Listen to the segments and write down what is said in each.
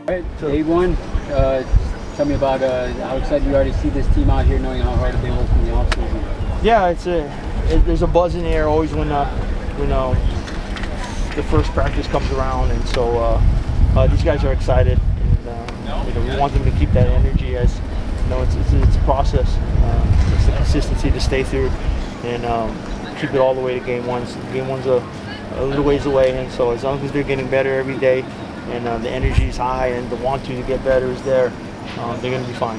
Right, day one, tell me about how excited you are to see this team out here, knowing how hard they worked in the offseason. Yeah, there's a buzz in the air always when the first practice comes around, and so these guys are excited, and we want them to keep that energy. As it's a process. It's the consistency to stay through and keep it all the way to game one. Game one's a little ways away, and so as long as they're getting better every day, and the energy is high, and the want to get better is there, they're going to be fine.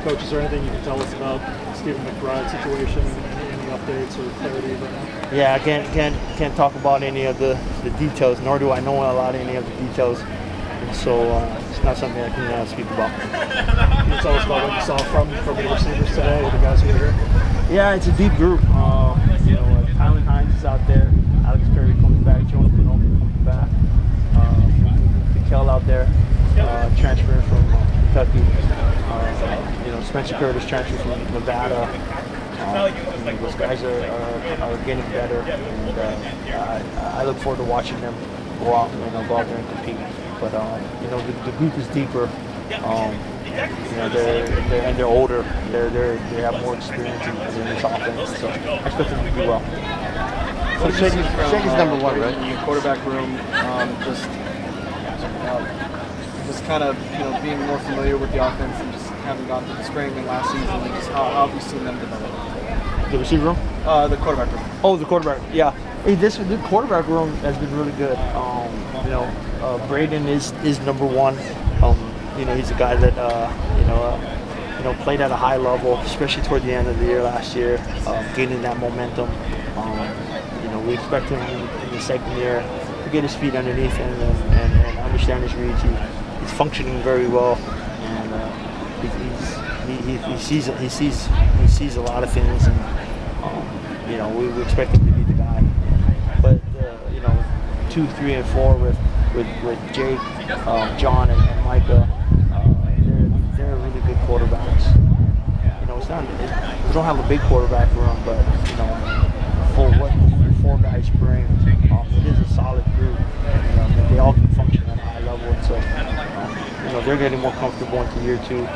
Coach, is there anything you can tell us about Stephen McBride's situation? Any updates or clarity right now? Yeah, I can't talk about any of the details, nor do I know a lot of any of the details, and so it's not something I can speak about. Can you tell us about what you saw from the receivers today, the guys who were here? Yeah, it's a deep group. Tyler Hines is out there. Alex Perry comes back. Jonah Panomi comes back. Kel out there, transferring from Kentucky. Spencer Curtis transferred from Nevada. Those guys are getting better, and I look forward to watching them go out there and compete. But the group is deeper. They're older. They have more experience in this offense, so I expect them to do well. So Shaky's number one, right? In the quarterback room, just kind of being more familiar with the offense and just having gone through the spring and last season, and just how have you seen them develop? The receiver room? The quarterback room. Oh, the quarterback. Yeah. Hey, the quarterback room has been really good. Braden is number one. He's a guy that played at a high level, especially toward the end of the year last year, gaining that momentum. We expect him in the second year to get his feet underneath him and understand his reads. He's functioning very well, and he sees a lot of things, and we expect him to be the guy. But 2, 3, and 4 with Jake, John, and Micah, they're really good quarterbacks. We don't have a big quarterback room, but for what the 4 guys bring, it is a solid group. And they all can function at a high level, and so they're getting more comfortable into year 2.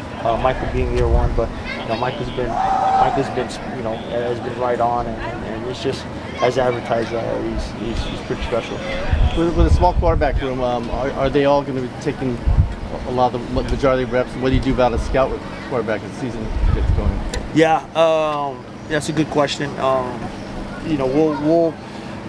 Micah being year 1, but Micah's been has been right on, and it's just as advertised. He's pretty special. With a small quarterback room, are they all going to be taking a lot of the majority of reps? What do you do about a scout with quarterback as the season gets going? Yeah, that's a good question.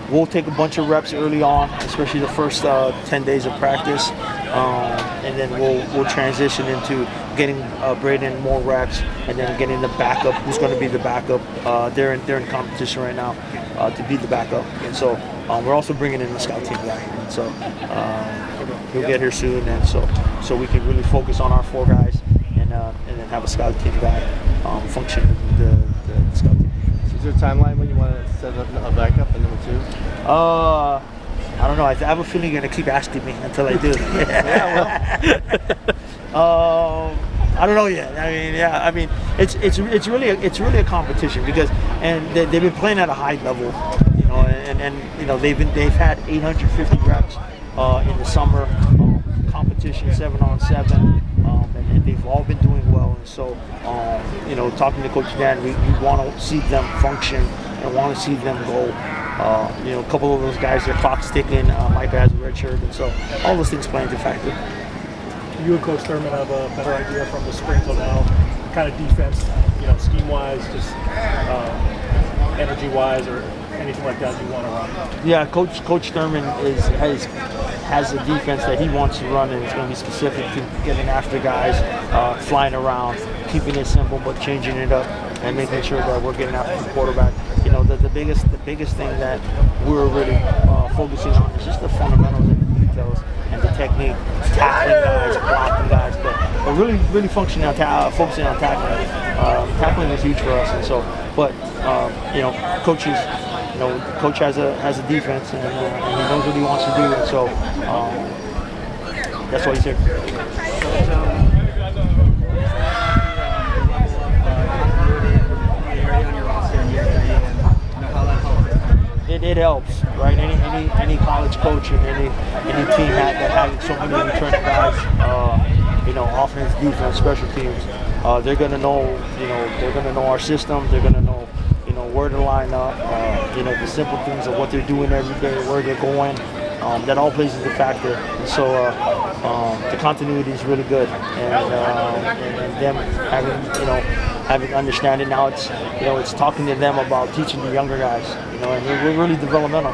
We'll take a bunch of reps early on, especially the first 10 days of practice, and then we'll transition into getting Braden more reps, and then getting the backup. Who's going to be the backup? They're in competition right now to be the backup, and so we're also bringing in the scout team guy, and so he'll get here soon, and so we can really focus on our 4 guys, and then have a scout team guy function the scout team. Is there a timeline when you want to set up a backup and number 2? I don't know. I have a feeling you're gonna keep asking me until I do. I don't know yet. I mean, it's really a competition because they've been playing at a high level, and they've had 850 reps in the summer competition, 7-on-7, and they've all been doing well. And so, talking to Coach Dan, we want to see them function and want to see them go. A couple of those guys, their clock's ticking. Micah has a red shirt, and so all those things play into factor. You and Coach Thurman have a better idea from the spring till now, the kind of defense, scheme-wise, just energy-wise, or anything like that you want to run? Yeah, Coach Thurman has a defense that he wants to run, and it's going to be specific to getting after guys, flying around, keeping it simple but changing it up, and making sure that we're getting after the quarterback. The biggest thing that we're really focusing on is just the fundamentals and the details and the technique, tackling guys, blocking guys, but really focusing on tackling. Tackling is huge for us, and so, but coaches. Coach has a defense, and he knows what he wants to do, and so that's why he's here. It helps, right? Any college college coach and any team that has so many returning guys, offense, defense, special teams, they're gonna know, they're gonna know our system. They're gonna know, where to line up. The simple things of what they're doing every day, where they're going. That all plays into factor. And so the continuity is really good, and them having understanding now. It's talking to them about teaching the younger guys. And we're really developmental.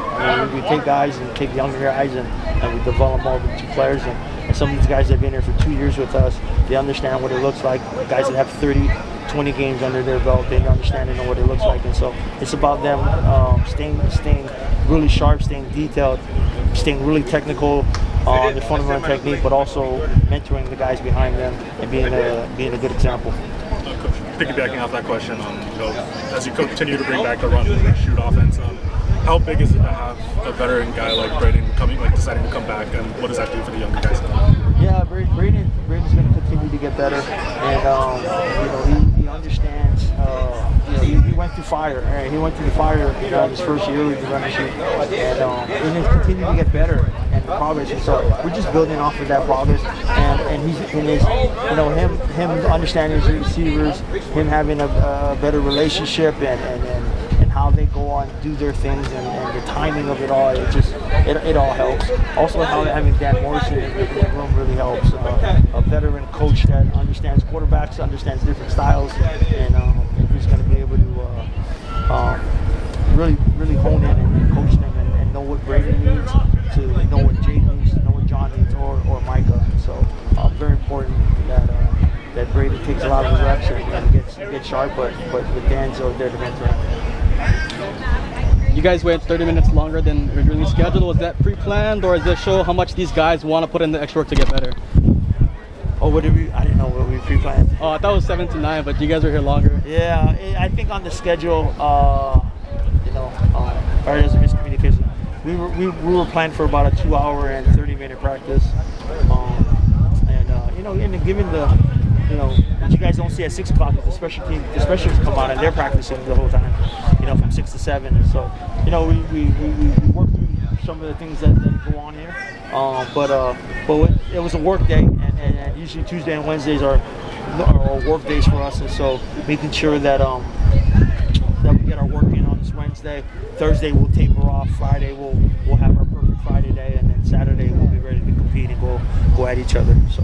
We take guys and take younger guys and we develop them all into players. And some of these guys that have been here for 2 years with us, they understand what it looks like. Guys that have 30, 20 games under their belt, they understand and know what it looks like. And so it's about them staying really sharp, staying detailed, staying really technical on the fundamental technique, but also mentoring the guys behind them and being a good example. Coach, piggybacking off that question, as you continue to bring back the run and shoot offense, how big is it to have a veteran guy like Braden deciding to come back, and what does that do for the younger guys? Yeah, Braden's going to continue to get better, and he understands. He went through fire. Right? He went through the fire his first year with the run and shoot, and he's continuing to get better and progress. And so we're just building off of that progress, and he's in his, him understanding his receivers, him having a better relationship, and how they go on do their things, and the timing of it all. It all helps. Also, having Dan Morrison in the room really helps. A veteran coach that understands quarterbacks, understands different styles, and who's going to be able to really hone in and coach them and know what Braden needs, to know what Jay needs, to know what John needs, or Micah. So very important that Braden takes a lot of the reps and gets sharp, but with Dan's there to mentor him. You guys went 30 minutes longer than originally scheduled. Was that pre-planned, or does this show how much these guys want to put in the extra work to get better? Oh, I didn't know what we pre-planned. Oh, I thought it was 7 to 9, but you guys were here longer. Yeah, I think on the schedule, there's a miscommunication. We were planned for about a 2-hour and 30-minute practice, and given the, what you guys don't see at 6 o'clock is the specialists come out and they're practicing the whole time, from 6 to 7. And so, we work through some of the things that go on here. But it was a work day, and usually Tuesday and Wednesdays are work days for us. And so making sure that we get our work in on this Wednesday. Thursday we'll taper off. Friday we'll have our perfect Friday day, and then Saturday we'll be ready to compete and go at each other. So.